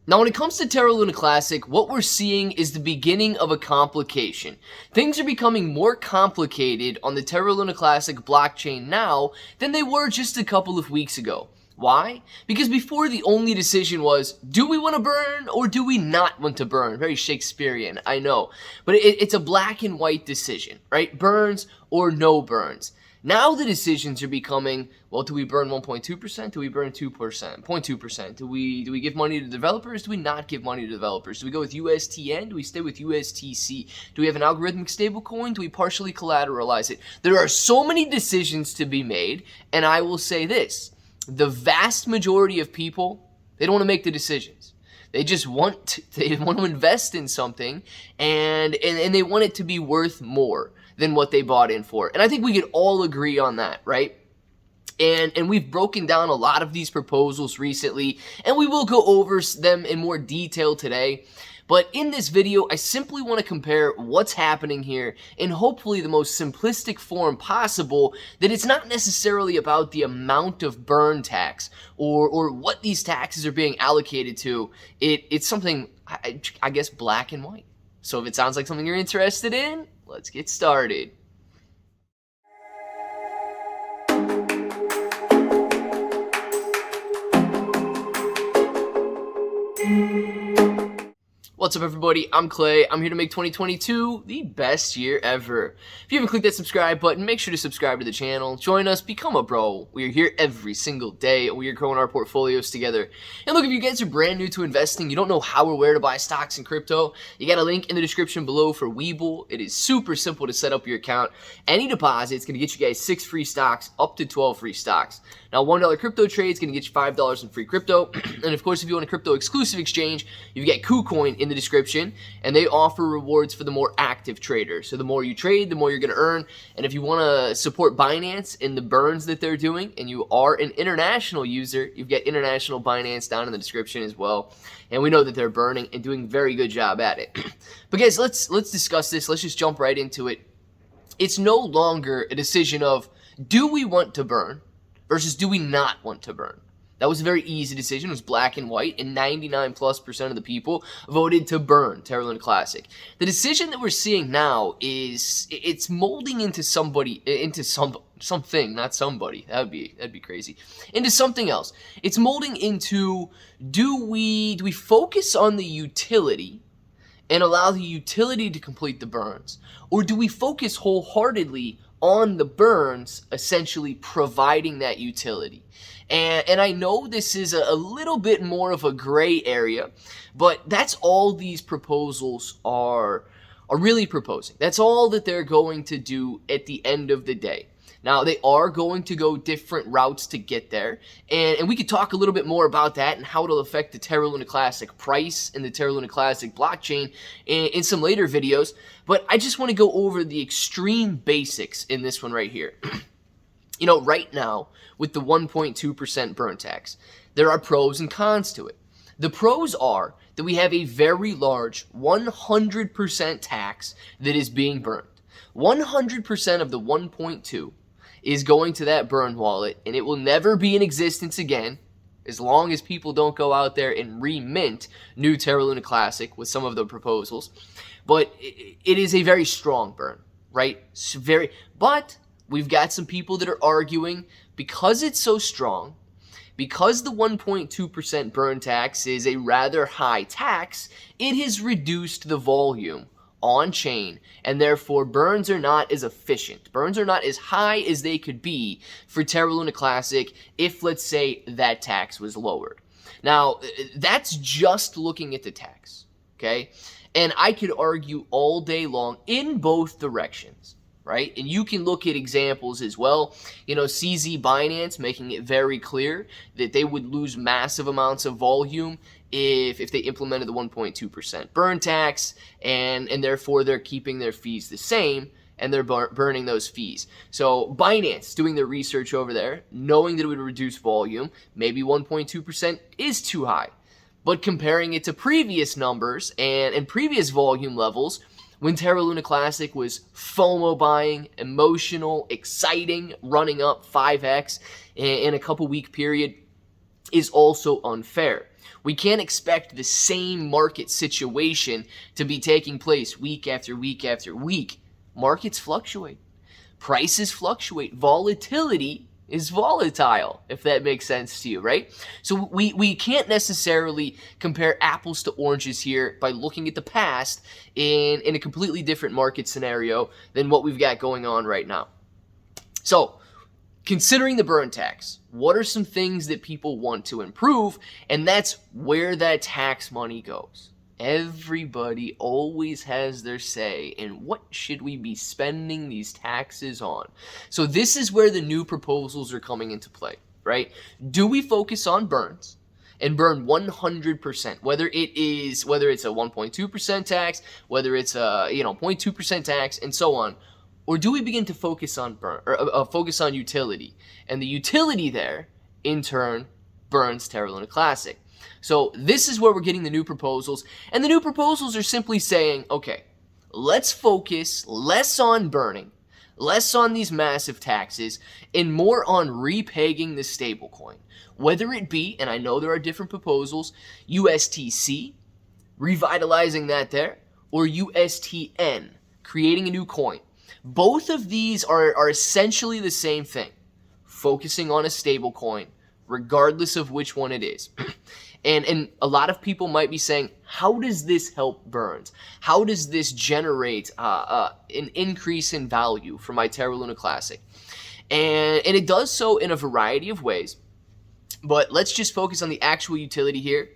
Now, when it comes to Terra Luna Classic, what we're seeing is the beginning of a complication. Things are becoming more complicated on the Terra Luna Classic blockchain now than they were just a couple of weeks ago. Why? Because before the only decision was, do we want to burn or do we not want to burn? Very Shakespearean, I know. But it's a black and white decision, right? Burns or no burns. Now the decisions are becoming, well, do we burn 1.2%? Do we burn 2%? 0.2%? Do we give money to developers? Do we not give money to developers? Do we go with USTN? Do we stay with USTC? Do we have an algorithmic stablecoin? Do we partially collateralize it? There are so many decisions to be made, and I will say this. The vast majority of people, they don't want to make the decisions. They just want to invest in something, and they want it to be worth more than what they bought in for. And I think we could all agree on that, right? And we've broken down a lot of these proposals recently, and we will go over them in more detail today. But in this video, I simply want to compare what's happening here in hopefully the most simplistic form possible, that it's not necessarily about the amount of burn tax or what these taxes are being allocated to. It's something, I guess, black and white. So if it sounds like something you're interested in, let's get started. What's up, everybody? I'm Clay. I'm here to make 2022 the best year ever. If you haven't clicked that subscribe button, make sure to subscribe to the channel. Join us, become a bro. We are here every single day, and we are growing our portfolios together. And look, if you guys are brand new to investing, you don't know how or where to buy stocks in crypto, you got a link in the description below for Webull. It is super simple to set up your account. Any deposit is going to get you guys 6 free stocks, up to 12 free stocks. Now, $1 crypto trade is going to get you $5 in free crypto. And of course, if you want a crypto exclusive exchange, you've got KuCoin in the description, and they offer rewards for the more active traders. So the more you trade, the more you're going to earn. And if you want to support Binance in the burns that they're doing, and you are an international user, you've got international Binance down in the description as well. And we know that they're burning and doing a very good job at it. But guys, let's discuss this. Let's just jump right into it. It's no longer a decision of, do we want to burn versus do we not want to burn? That was a very easy decision. It was black and white, and 99+% of the people voted to burn Terra Luna Classic. The decision that we're seeing now is it's molding into something, not somebody. That'd be crazy. Into something else. It's molding into, do we focus on the utility and allow the utility to complete the burns, or do we focus wholeheartedly on the burns, essentially providing that utility? And I know this is a little bit more of a gray area, but that's all these proposals are really proposing. That's all that they're going to do at the end of the day. Now, they are going to go different routes to get there, and we could talk a little bit more about that and how it'll affect the Terra Luna Classic price and the Terra Luna Classic blockchain in some later videos, but I just want to go over the extreme basics in this one right here. You know, right now, with the 1.2% burn tax, there are pros and cons to it. The pros are that we have a very large 100% tax that is being burned. 100% of the 1.2 is going to that burn wallet, and it will never be in existence again as long as people don't go out there and remint new Terra Luna Classic with some of the proposals. But it is a very strong burn, right? But we've got some people that are arguing, because it's so strong, because the 1.2% burn tax is a rather high tax, it has reduced the volume on chain, and therefore burns are not as efficient. Burns are not as high as they could be for Terra Luna Classic if, let's say, that tax was lowered. Now, that's just looking at the tax, okay? And I could argue all day long in both directions, right? And you can look at examples as well. You know, CZ Binance making it very clear that they would lose massive amounts of volume if they implemented the 1.2% burn tax, and therefore they're keeping their fees the same, and they're burning those fees. So Binance doing their research over there, knowing that it would reduce volume, maybe 1.2% is too high. But comparing it to previous numbers and previous volume levels, when Terra Luna Classic was FOMO buying, emotional, exciting, running up 5x in a couple week period, is also unfair. We can't expect the same market situation to be taking place week after week after week. Markets fluctuate. Prices fluctuate. Volatility is volatile, if that makes sense to you, right? So we can't necessarily compare apples to oranges here by looking at the past in a completely different market scenario than what we've got going on right now. So, considering the burn tax, what are some things that people want to improve? And that's where that tax money goes. Everybody always has their say in what should we be spending these taxes on. So this is where the new proposals are coming into play, right? Do we focus on burns and burn 100%, whether it's a 1.2% tax, whether it's a 0.2% tax, and so on? Or do we begin to focus on focus on utility? And the utility there, in turn, burns Terra Luna Classic. So this is where we're getting the new proposals. And the new proposals are simply saying, okay, let's focus less on burning, less on these massive taxes, and more on repegging the stablecoin. Whether it be, and I know there are different proposals, USTC, revitalizing that there, or USTN, creating a new coin. Both of these are essentially the same thing, focusing on a stable coin, regardless of which one it is. And a lot of people might be saying, how does this help burns? How does this generate an increase in value for my Terra Luna Classic? And it does so in a variety of ways, but let's just focus on the actual utility here.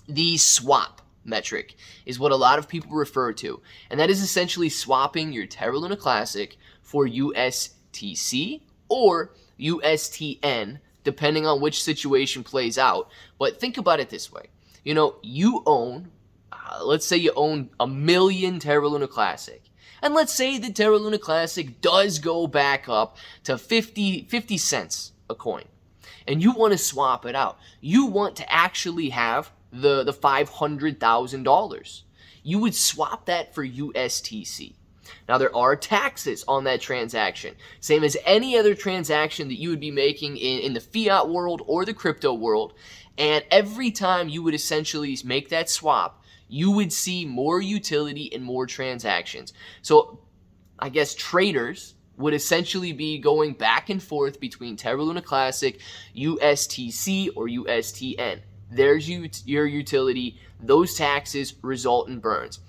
The swap metric is what a lot of people refer to, and that is essentially swapping your Terra Luna Classic for USTC or USTN, depending on which situation plays out. But think about it this way. You own, let's say you own 1 million Terra Luna Classic, and let's say the Terra Luna Classic does go back up to 50 cents a coin, and you want to swap it out. You want to actually have the $500,000. You would swap that for USTC. Now, there are taxes on that transaction, same as any other transaction that you would be making in the fiat world or the crypto world. And every time you would essentially make that swap, you would see more utility and more transactions. So I guess traders would essentially be going back and forth between Terra Luna Classic, USTC, or USTN. There's your utility. Those taxes result in burns.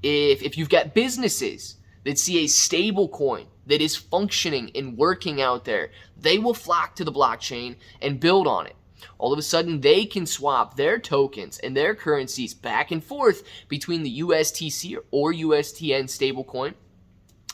If you've got businesses that see a stable coin that is functioning and working out there, they will flock to the blockchain and build on it. All of a sudden, they can swap their tokens and their currencies back and forth between the USTC or USTN stablecoin,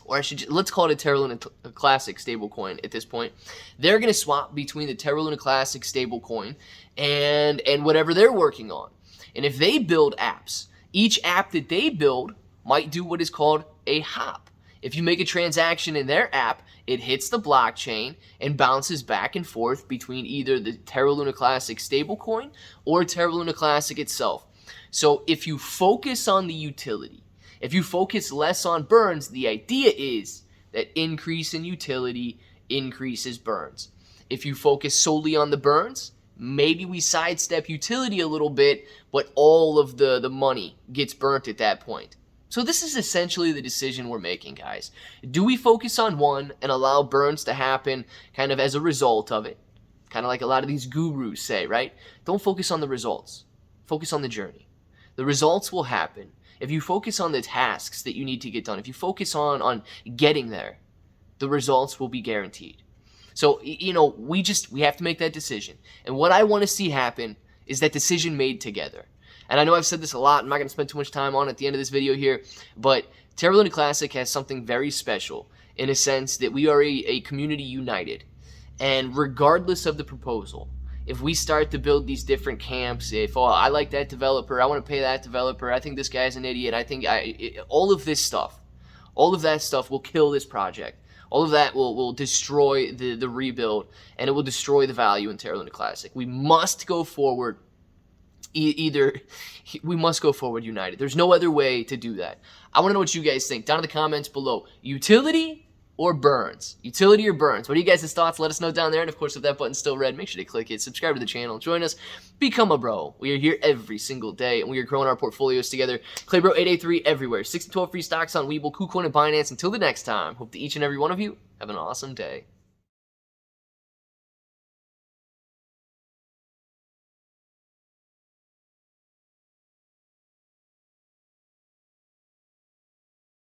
or let's call it a Terra Luna Classic stablecoin at this point. They're going to swap between the Terra Luna Classic stablecoin and whatever they're working on. And if they build apps, each app that they build might do what is called a hop. If you make a transaction in their app, it hits the blockchain and bounces back and forth between either the Terra Luna Classic stablecoin or Terra Luna Classic itself. So if you focus on the utility, if you focus less on burns, the idea is that increase in utility increases burns. If you focus solely on the burns, maybe we sidestep utility a little bit, but all of the money gets burnt at that point. So this is essentially the decision we're making, guys. Do we focus on one and allow burns to happen kind of as a result of it? Kind of like a lot of these gurus say, right? Don't focus on the results. Focus on the journey. The results will happen if you focus on the tasks that you need to get done. If you focus on getting there, the results will be guaranteed. So, we have to make that decision. And what I want to see happen is that decision made together. And I know I've said this a lot. I'm not going to spend too much time on it at the end of this video here. But Terra Luna Classic has something very special in a sense that we are a community united. And regardless of the proposal, if we start to build these different camps, I like that developer, I want to pay that developer, I think this guy's an idiot, all of that stuff will kill this project. All of that will destroy the rebuild, and it will destroy the value in Terra Luna Classic. We must go forward. We must go forward united. There's no other way to do that. I want to know what you guys think. Down in the comments below. Utility or burns? Utility or burns? What are you guys' thoughts? Let us know down there. And of course, if that button's still red, make sure to click it. Subscribe to the channel. Join us. Become a bro. We are here every single day, and we are growing our portfolios together. ClayBro 883 everywhere. 6 to 12 free stocks on Webull, KuCoin, and Binance. Until the next time, hope that each and every one of you have an awesome day.